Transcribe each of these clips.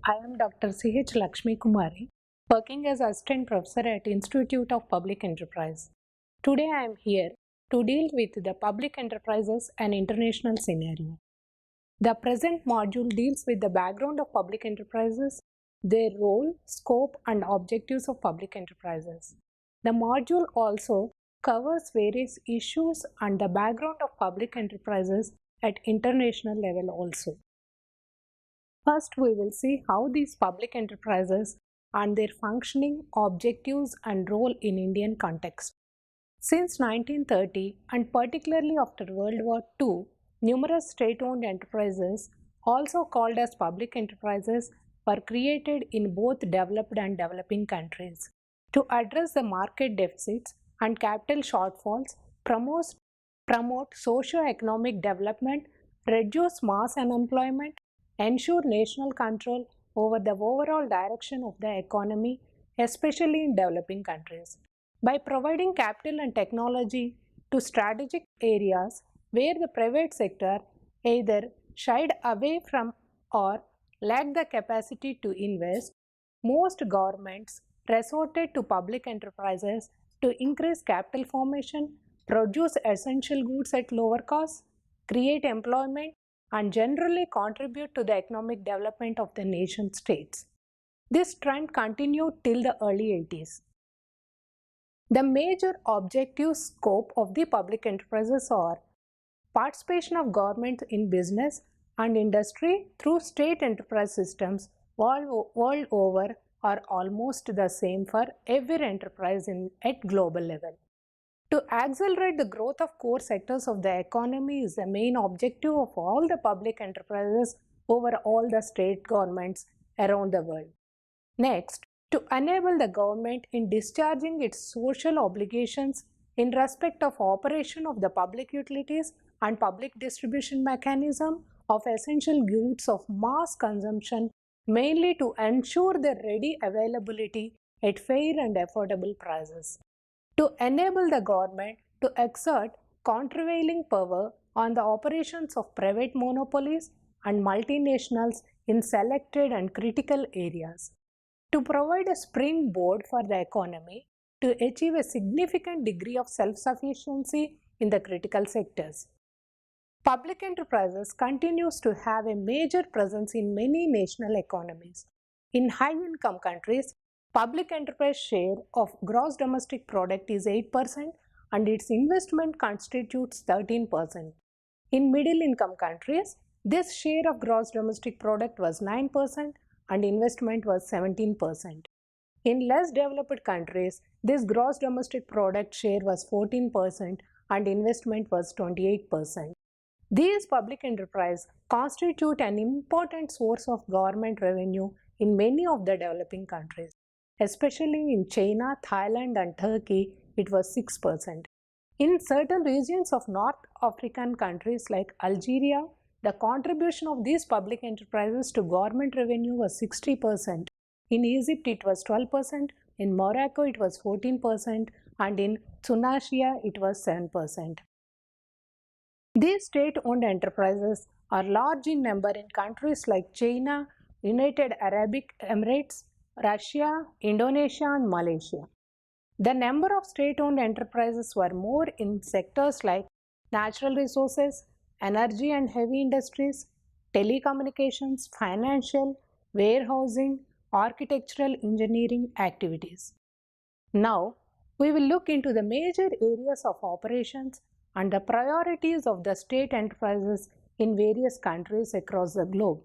I am Dr. C.H. Lakshmi Kumari, working as Assistant Professor at Institute of Public Enterprise. Today I am here to deal with the public enterprises and international scenario. The present module deals with the background of public enterprises, their role, scope, and objectives of public enterprises. The module also covers various issues and the background of public enterprises at international level also. First, we will see how these public enterprises and their functioning, objectives, and role in Indian context. Since 1930, and particularly after World War II, numerous state-owned enterprises, also called as public enterprises, were created in both developed and developing countries. To address the market deficits and capital shortfalls, promote socio-economic development, reduce mass unemployment, ensure national control over the overall direction of the economy, especially in developing countries. By providing capital and technology to strategic areas where the private sector either shied away from or lacked the capacity to invest, most governments resorted to public enterprises to increase capital formation, produce essential goods at lower costs, create employment, and generally contribute to the economic development of the nation states. This trend continued till the early 80s. The major objective scope of the public enterprises are participation of government in business and industry through state enterprise systems world over are almost the same for every enterprise at global level. To accelerate the growth of core sectors of the economy is the main objective of all the public enterprises over all the state governments around the world. Next, to enable the government in discharging its social obligations in respect of operation of the public utilities and public distribution mechanism of essential goods of mass consumption, mainly to ensure their ready availability at fair and affordable prices. To enable the government to exert countervailing power on the operations of private monopolies and multinationals in selected and critical areas. To provide a springboard for the economy to achieve a significant degree of self-sufficiency in the critical sectors. Public enterprises continues to have a major presence in many national economies. In high-income countries, public enterprise share of gross domestic product is 8% and its investment constitutes 13%. In middle income countries, this share of gross domestic product was 9% and investment was 17%. In less developed countries, this gross domestic product share was 14% and investment was 28%. These public enterprises constitute an important source of government revenue in many of the developing countries. Especially in China, Thailand and Turkey, it was 6%. In certain regions of North African countries like Algeria, the contribution of these public enterprises to government revenue was 60%. In Egypt, it was 12%. In Morocco, it was 14%. And in Tunisia, it was 7%. These state-owned enterprises are large in number in countries like China, United Arab Emirates, Russia, Indonesia, and Malaysia. The number of state-owned enterprises were more in sectors like natural resources, energy and heavy industries, telecommunications, financial, warehousing, architectural engineering activities. Now, we will look into the major areas of operations and the priorities of the state enterprises in various countries across the globe.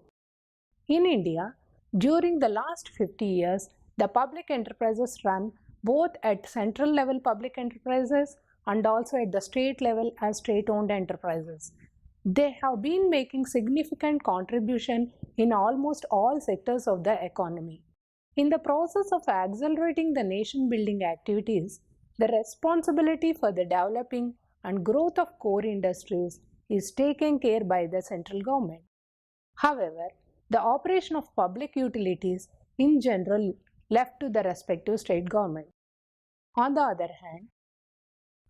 In India, during the last 50 years, the public enterprises run both at central level public enterprises and also at the state level as state-owned enterprises. They have been making significant contribution in almost all sectors of the economy. In the process of accelerating the nation-building activities, the responsibility for the developing and growth of core industries is taken care by the central government. However, the operation of public utilities in general left to the respective state government. On the other hand,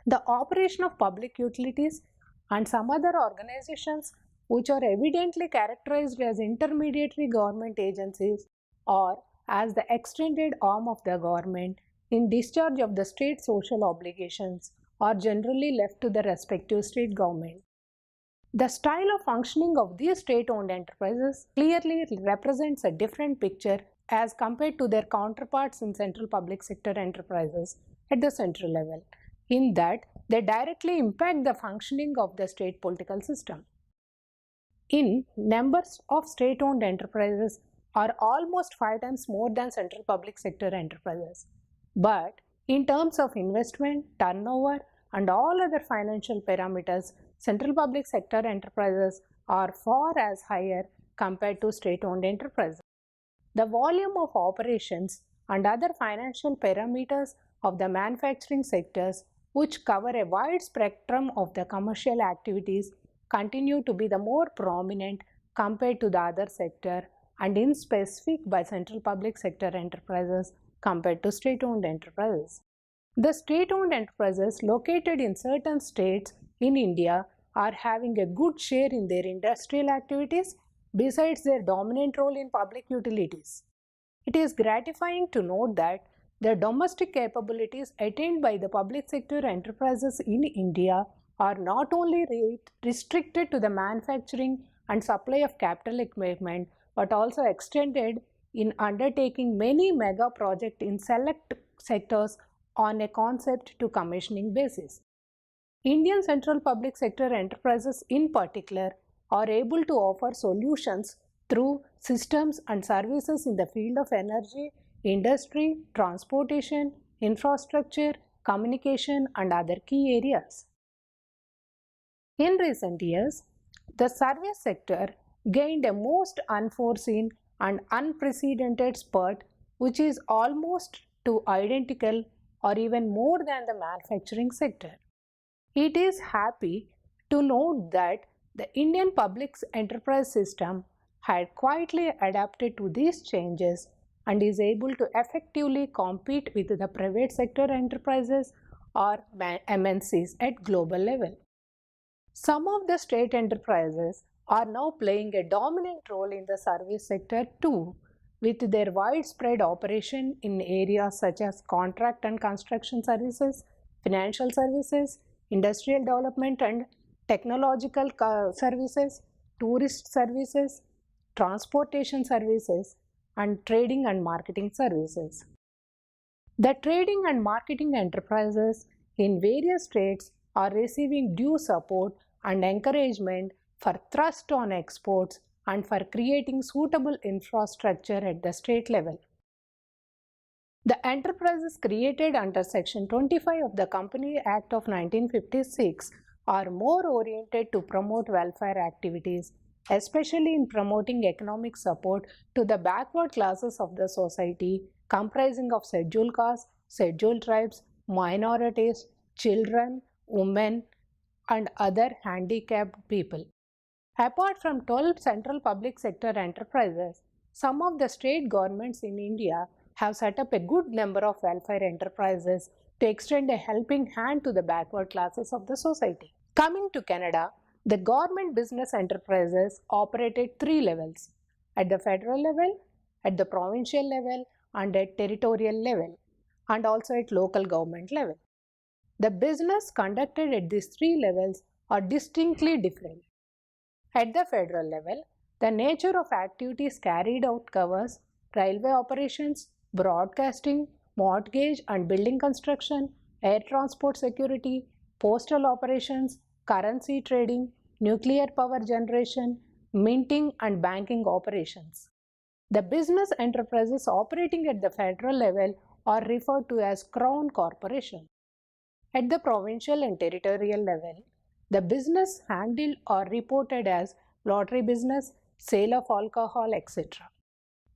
the operation of public utilities and some other organizations which are evidently characterized as intermediary government agencies or as the extended arm of the government in discharge of the state social obligations are generally left to the respective state government. The style of functioning of these state-owned enterprises clearly represents a different picture as compared to their counterparts in central public sector enterprises at the central level, in that they directly impact the functioning of the state political system. In numbers of state-owned enterprises are almost 5 times more than central public sector enterprises. But in terms of investment, turnover, and all other financial parameters, central public sector enterprises are far as higher compared to state-owned enterprises. The volume of operations and other financial parameters of the manufacturing sectors, which cover a wide spectrum of the commercial activities, continue to be the more prominent compared to the other sector, and in specific by central public sector enterprises compared to state-owned enterprises. The state-owned enterprises located in certain states in India are having a good share in their industrial activities besides their dominant role in public utilities. It is gratifying to note that the domestic capabilities attained by the public sector enterprises in India are not only restricted to the manufacturing and supply of capital equipment but also extended in undertaking many mega projects in select sectors on a concept to commissioning basis. Indian central public sector enterprises in particular are able to offer solutions through systems and services in the field of energy, industry, transportation, infrastructure, communication, and other key areas. In recent years, the service sector gained a most unforeseen and unprecedented spurt, which is almost to identical or even more than the manufacturing sector. It is happy to note that the Indian public enterprise system had quietly adapted to these changes and is able to effectively compete with the private sector enterprises or MNCs at global level. Some of the state enterprises are now playing a dominant role in the service sector too, with their widespread operation in areas such as contract and construction services, financial services, industrial development and technological services, tourist services, transportation services, and trading and marketing services. The trading and marketing enterprises in various states are receiving due support and encouragement for thrust on exports and for creating suitable infrastructure at the state level. The enterprises created under Section 25 of the Company Act of 1956 are more oriented to promote welfare activities, especially in promoting economic support to the backward classes of the society comprising of scheduled castes, scheduled tribes, minorities, children, women, and other handicapped people. Apart from 12 central public sector enterprises, some of the state governments in India have set up a good number of welfare enterprises to extend a helping hand to the backward classes of the society. Coming to Canada, the government business enterprises operate at 3 levels: at the federal level, at the provincial level, and at territorial level, and also at local government level. The business conducted at these 3 levels are distinctly different. At the federal level, the nature of activities carried out covers railway operations, broadcasting, mortgage and building construction, air transport security, postal operations, currency trading, nuclear power generation, minting and banking operations. The business enterprises operating at the federal level are referred to as Crown Corporation. At the provincial and territorial level, the business handled or reported as lottery business, sale of alcohol, etc.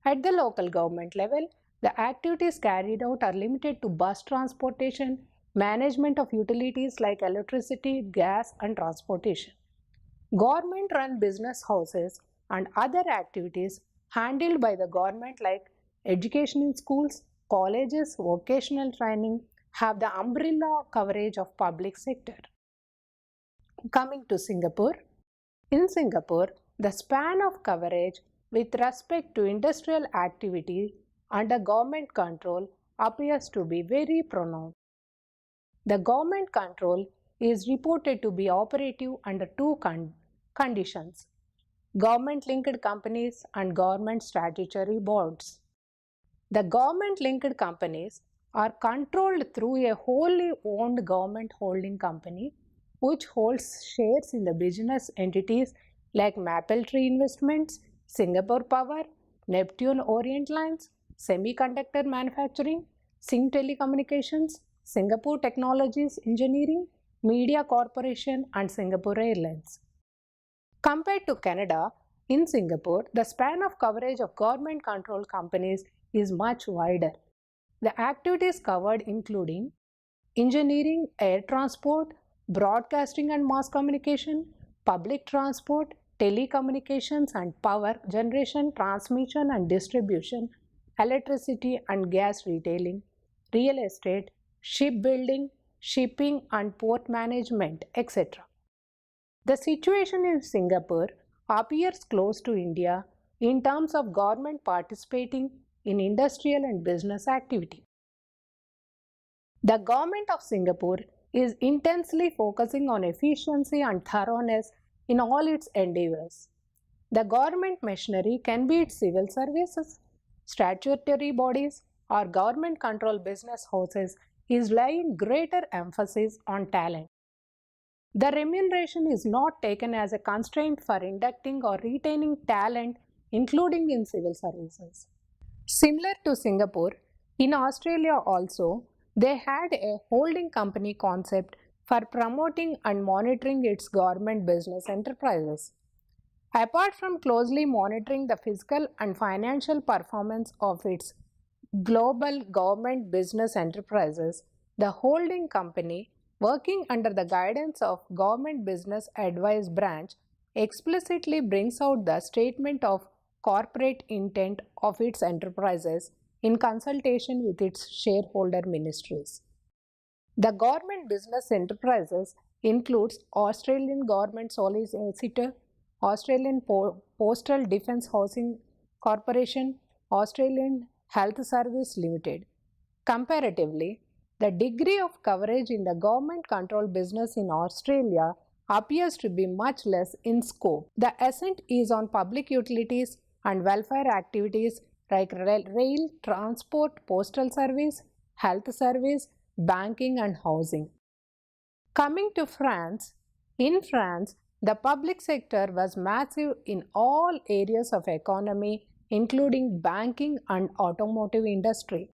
At the local government level, the activities carried out are limited to bus transportation, management of utilities like electricity, gas, and transportation. Government-run business houses and other activities handled by the government like education in schools, colleges, vocational training have the umbrella coverage of public sector. Coming to Singapore. In Singapore, the span of coverage with respect to industrial activity under government control appears to be very pronounced. The government control is reported to be operative under two conditions: government-linked companies and government statutory boards. The government-linked companies are controlled through a wholly owned government holding company which holds shares in the business entities like Mapletree Investments, Singapore Power, Neptune Orient Lines, Semiconductor Manufacturing, Sing Telecommunications, Singapore Technologies Engineering, Media Corporation and Singapore Airlines. Compared to Canada, in Singapore, the span of coverage of government-controlled companies is much wider. The activities covered including engineering, air transport, broadcasting and mass communication, public transport, telecommunications and power generation, transmission and distribution, electricity and gas retailing, real estate, shipbuilding, shipping and port management, etc. The situation in Singapore appears close to India in terms of government participating in industrial and business activity. The government of Singapore is intensely focusing on efficiency and thoroughness in all its endeavors. The government machinery can be its civil services, statutory bodies, or government-controlled business houses is laying greater emphasis on talent. The remuneration is not taken as a constraint for inducting or retaining talent, including in civil services. Similar to Singapore, in Australia also, they had a holding company concept for promoting and monitoring its government business enterprises. Apart from closely monitoring the fiscal and financial performance of its global government business enterprises, the holding company, working under the guidance of Government Business Advice Branch, explicitly brings out the statement of corporate intent of its enterprises in consultation with its shareholder ministries. The government business enterprises includes Australian Government Solicitor, Australian Postal Defence Housing Corporation, Australian Health Service Limited. Comparatively, the degree of coverage in the government-controlled business in Australia appears to be much less in scope. The accent is on public utilities and welfare activities like rail, transport, postal service, health service, banking and housing. Coming to France, in France, the public sector was massive in all areas of economy, including banking and automotive industry.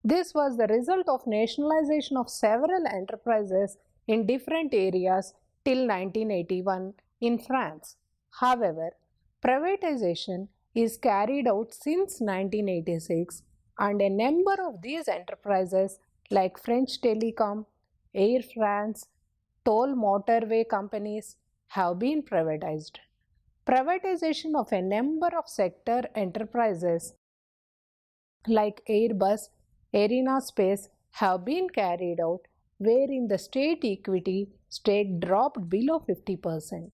This was the result of nationalization of several enterprises in different areas till 1981 in France. However, privatization is carried out since 1986 and a number of these enterprises like French Telecom, Air France, toll motorway companies have been privatized. Privatization of a number of sector enterprises like Airbus, Arena Space have been carried out wherein the state equity stake dropped below 50%.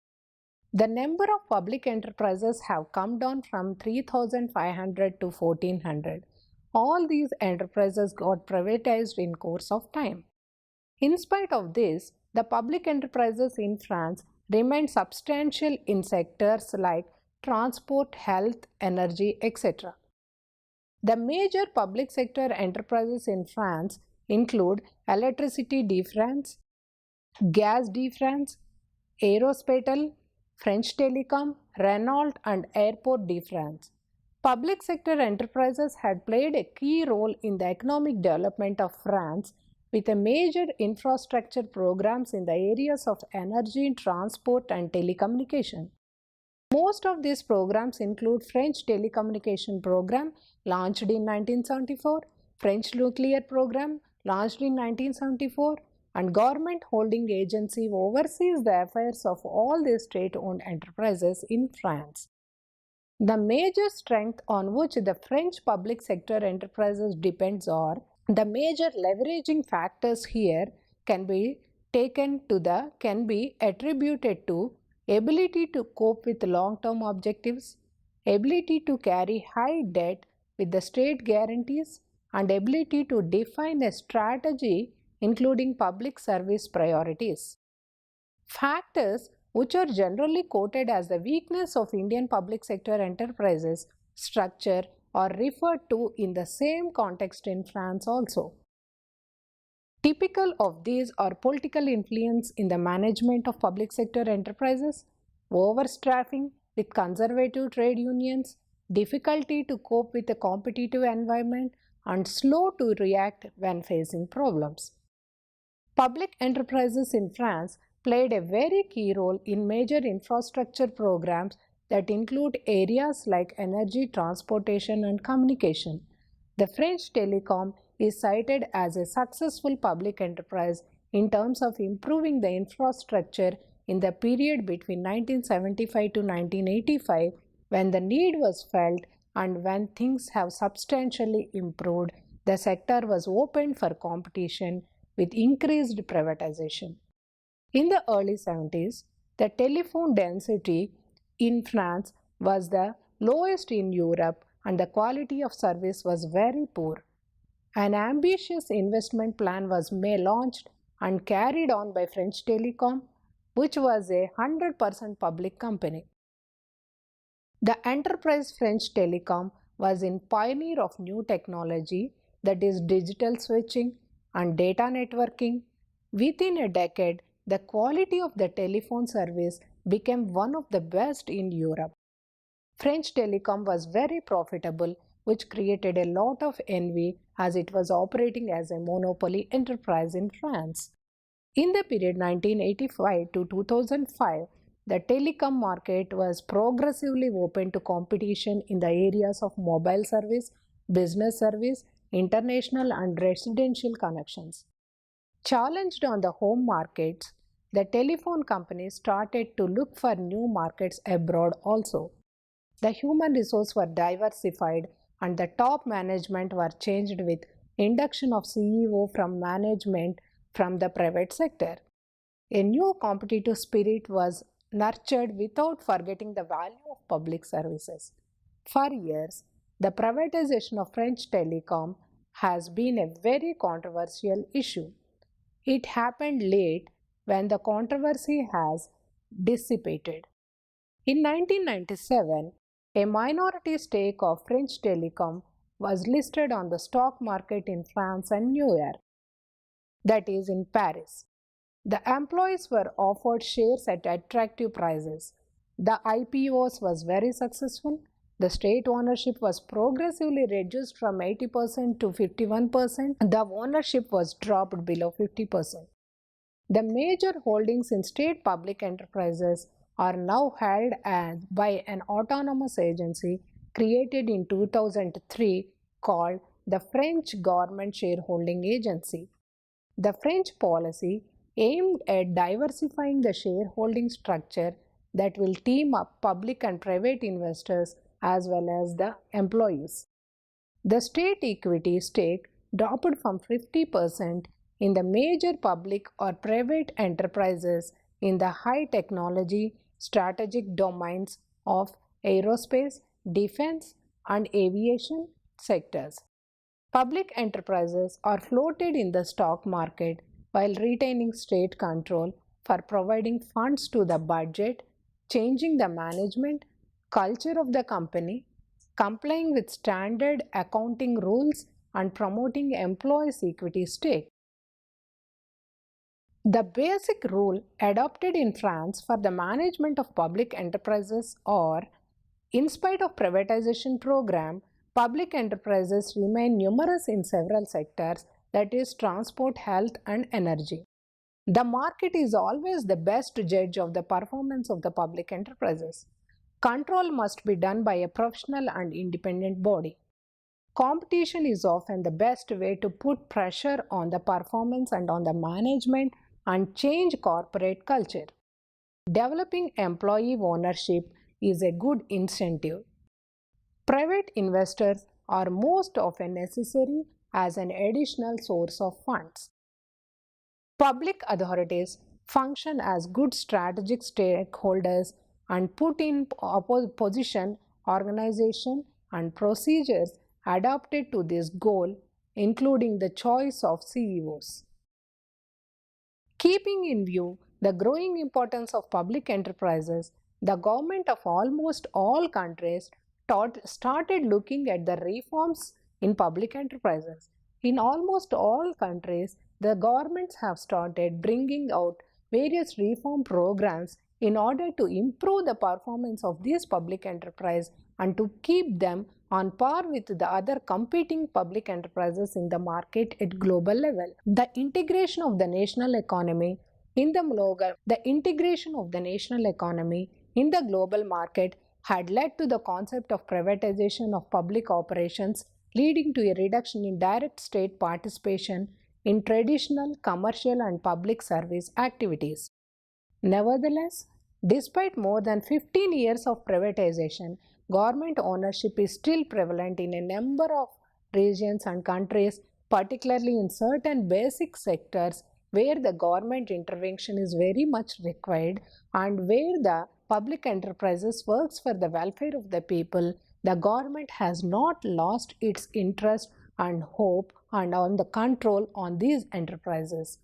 The number of public enterprises have come down from 3,500 to 1,400. All these enterprises got privatized in course of time. In spite of this, the public enterprises in France remain substantial in sectors like transport, health, energy, etc. The major public sector enterprises in France include Electricité de France, Gaz de France, Aerospatiale, French Telecom, Renault and Airport de France. Public sector enterprises had played a key role in the economic development of France with a major infrastructure programs in the areas of energy, transport and telecommunication. Most of these programs include French Telecommunication Program launched in 1974, French Nuclear Program launched in 1974, and Government Holding Agency oversees the affairs of all these state-owned enterprises in France. The major strength on which the French public sector enterprises depends are the major leveraging factors here can be attributed to ability to cope with long-term objectives, ability to carry high debt with the state guarantees, and ability to define a strategy including public service priorities. Factors which are generally quoted as the weakness of Indian public sector enterprises structure are referred to in the same context in France also. Typical of these are political influence in the management of public sector enterprises, overstaffing with conservative trade unions, difficulty to cope with a competitive environment, and slow to react when facing problems. Public enterprises in France played a very key role in major infrastructure programs that include areas like energy, transportation, and communication. The French Telecom is cited as a successful public enterprise in terms of improving the infrastructure in the period between 1975 to 1985, when the need was felt and when things have substantially improved. The sector was opened for competition with increased privatization. In the early 70s, the telephone density in France was the lowest in Europe and the quality of service was very poor. An ambitious investment plan was launched and carried on by French Telecom, which was a 100% public company. The enterprise French Telecom was in pioneer of new technology, that is digital switching and data networking. Within a decade, the quality of the telephone service became one of the best in Europe. French Telecom was very profitable, which created a lot of envy as it was operating as a monopoly enterprise in France. In the period 1985 to 2005, the telecom market was progressively open to competition in the areas of mobile service, business service, international and residential connections. Challenged on the home markets, the telephone companies started to look for new markets abroad also. The human resources were diversified and the top management were changed with induction of CEO from management from the private sector. A new competitive spirit was nurtured without forgetting the value of public services. For years, the privatization of French telecom has been a very controversial issue. It happened late when the controversy has dissipated. In 1997, a minority stake of French Telecom was listed on the stock market in France and New York, that is in Paris. The employees were offered shares at attractive prices. The IPOs was very successful. The state ownership was progressively reduced from 80% to 51%. The ownership was dropped below 50%. The major holdings in state public enterprises are now held by an autonomous agency created in 2003 called the French Government Shareholding Agency. The French policy aimed at diversifying the shareholding structure that will team up public and private investors as well as the employees. The state equity stake dropped from 50% in the major public or private enterprises in the high technology strategic domains of aerospace, defense, and aviation sectors. Public enterprises are floated in the stock market while retaining state control for providing funds to the budget, changing the management, culture of the company, complying with standard accounting rules, and promoting employees' equity stake. The basic rule adopted in France for the management of public enterprises are, in spite of privatization program, public enterprises remain numerous in several sectors, that is transport, health and energy. The market is always the best judge of the performance of the public enterprises. Control must be done by a professional and independent body. Competition is often the best way to put pressure on the performance and on the management and change corporate culture. Developing employee ownership is a good incentive. Private investors are most often necessary as an additional source of funds. Public authorities function as good strategic stakeholders and put in position organization, and procedures adapted to this goal, including the choice of CEOs. Keeping in view the growing importance of public enterprises, the government of almost all countries started looking at the reforms in public enterprises. In almost all countries, the governments have started bringing out various reform programs in order to improve the performance of these public enterprises and to keep them on par with the other competing public enterprises in the market at global level. The integration of the national economy in the global market had led to the concept of privatization of public operations, leading to a reduction in direct state participation in traditional commercial and public service activities. Nevertheless, despite more than 15 years of privatization, government ownership is still prevalent in a number of regions and countries, particularly in certain basic sectors where the government intervention is very much required and where the public enterprises works for the welfare of the people. The government has not lost its interest and hope and on the control on these enterprises.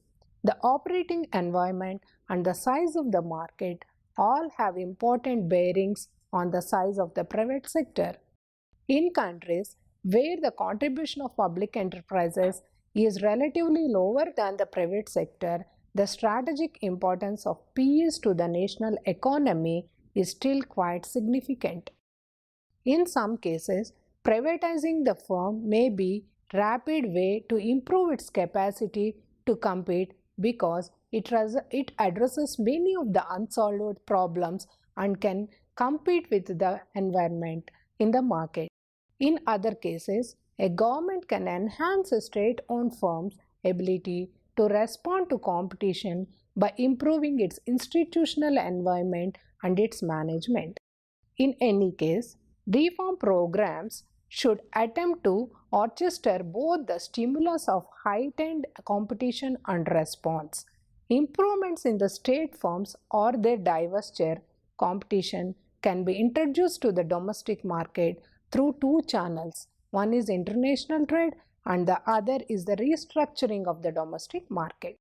The operating environment and the size of the market all have important bearings on the size of the private sector. In countries where the contribution of public enterprises is relatively lower than the private sector, the strategic importance of PEs to the national economy is still quite significant. In some cases, privatizing the firm may be a rapid way to improve its capacity to compete because it addresses many of the unsolved problems and can compete with the environment in the market. In other cases, a government can enhance a state-owned firm's ability to respond to competition by improving its institutional environment and its management. In any case, reform programs should attempt to orchestrate both the stimulus of heightened competition and response. Improvements in the state firms or their divestiture competition can be introduced to the domestic market through two channels. One is international trade and the other is the restructuring of the domestic market.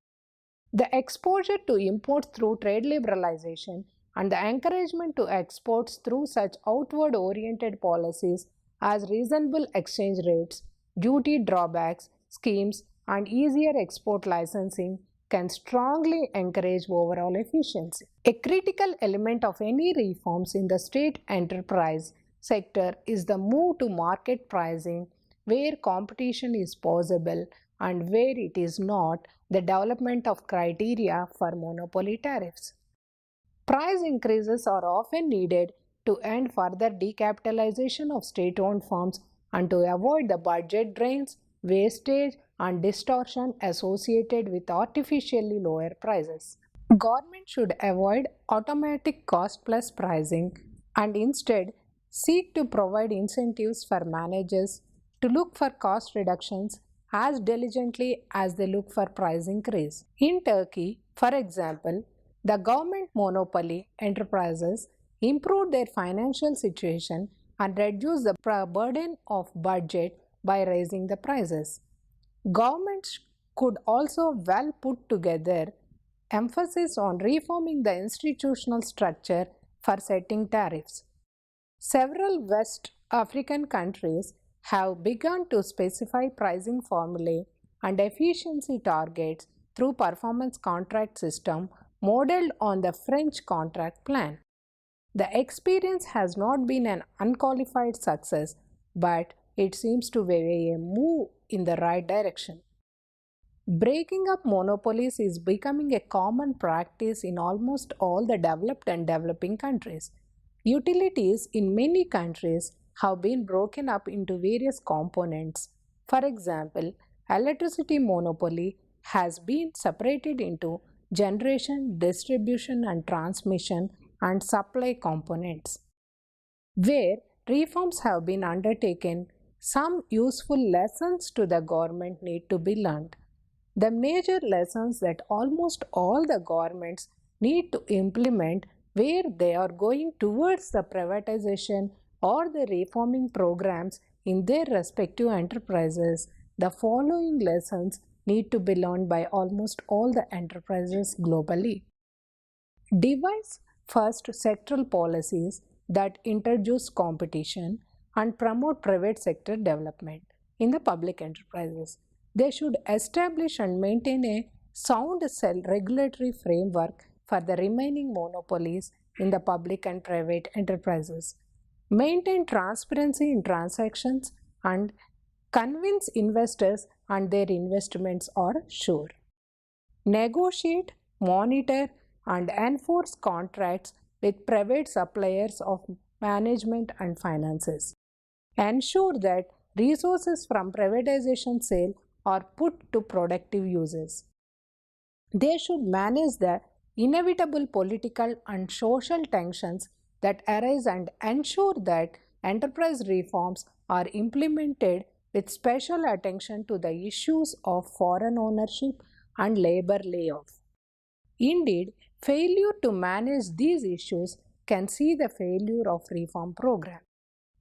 The exposure to imports through trade liberalization and the encouragement to exports through such outward-oriented policies as reasonable exchange rates, duty drawbacks, schemes, and easier export licensing can strongly encourage overall efficiency. A critical element of any reforms in the state enterprise sector is the move to market pricing where competition is possible and where it is not, the development of criteria for monopoly tariffs. Price increases are often needed to end further decapitalization of state-owned firms and to avoid the budget drains, wastage, and distortion associated with artificially lower prices. Government should avoid automatic cost-plus pricing and instead seek to provide incentives for managers to look for cost reductions as diligently as they look for price increase. In Turkey, for example, the government monopoly enterprises improved their financial situation and reduced the burden of budget by raising the prices. Governments could also well put together emphasis on reforming the institutional structure for setting tariffs. Several West African countries have begun to specify pricing formulae and efficiency targets through performance contract system modeled on the French contract plan. The experience has not been an unqualified success, but it seems to be a move in the right direction. Breaking up monopolies is becoming a common practice in almost all the developed and developing countries. Utilities in many countries have been broken up into various components. For example, electricity monopoly has been separated into generation, distribution and transmission and supply components. Where reforms have been undertaken, some useful lessons to the government need to be learned. The major lessons that almost all the governments need to implement where they are going towards the privatization or the reforming programs in their respective enterprises, the following lessons need to be learned by almost all the enterprises globally. Devise first sectoral policies that introduce competition and promote private sector development in the public enterprises. They should establish and maintain a sound regulatory framework for the remaining monopolies in the public and private enterprises. Maintain transparency in transactions and convince investors and their investments are sure. Negotiate, monitor, and enforce contracts with private suppliers of management and finances. Ensure that resources from privatization sale are put to productive uses. They should manage the inevitable political and social tensions that arise and ensure that enterprise reforms are implemented with special attention to the issues of foreign ownership and labor layoff. Indeed, failure to manage these issues can see the failure of reform program.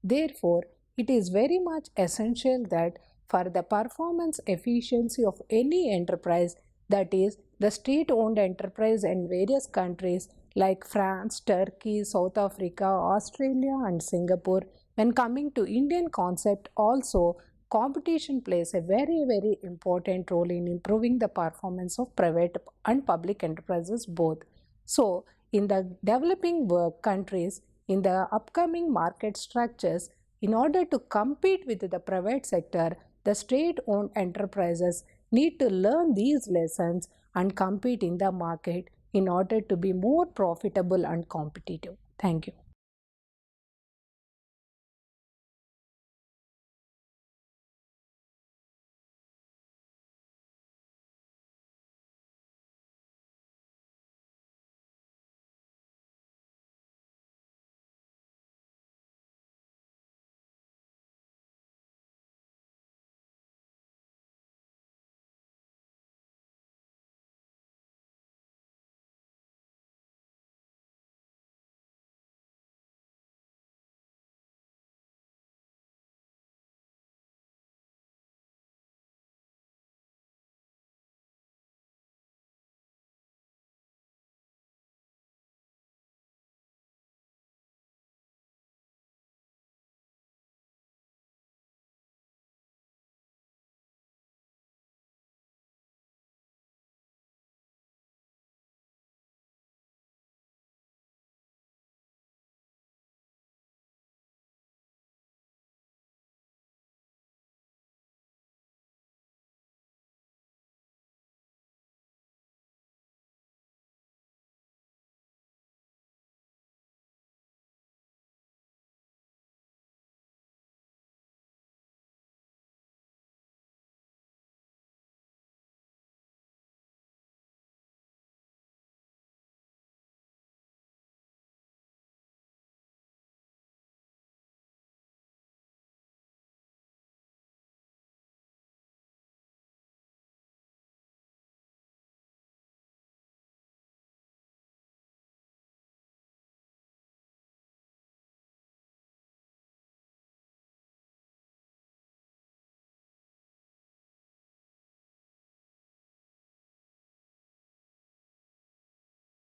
Therefore, it is very much essential that for the performance efficiency of any enterprise, that is, the state-owned enterprise in various countries like France, Turkey, South Africa, Australia and Singapore, when coming to Indian concept also, competition plays a very important role in improving the performance of private and public enterprises both. So, in the developing countries, in the upcoming market structures, in order to compete with the private sector, the state-owned enterprises need to learn these lessons and compete in the market in order to be more profitable and competitive. Thank you.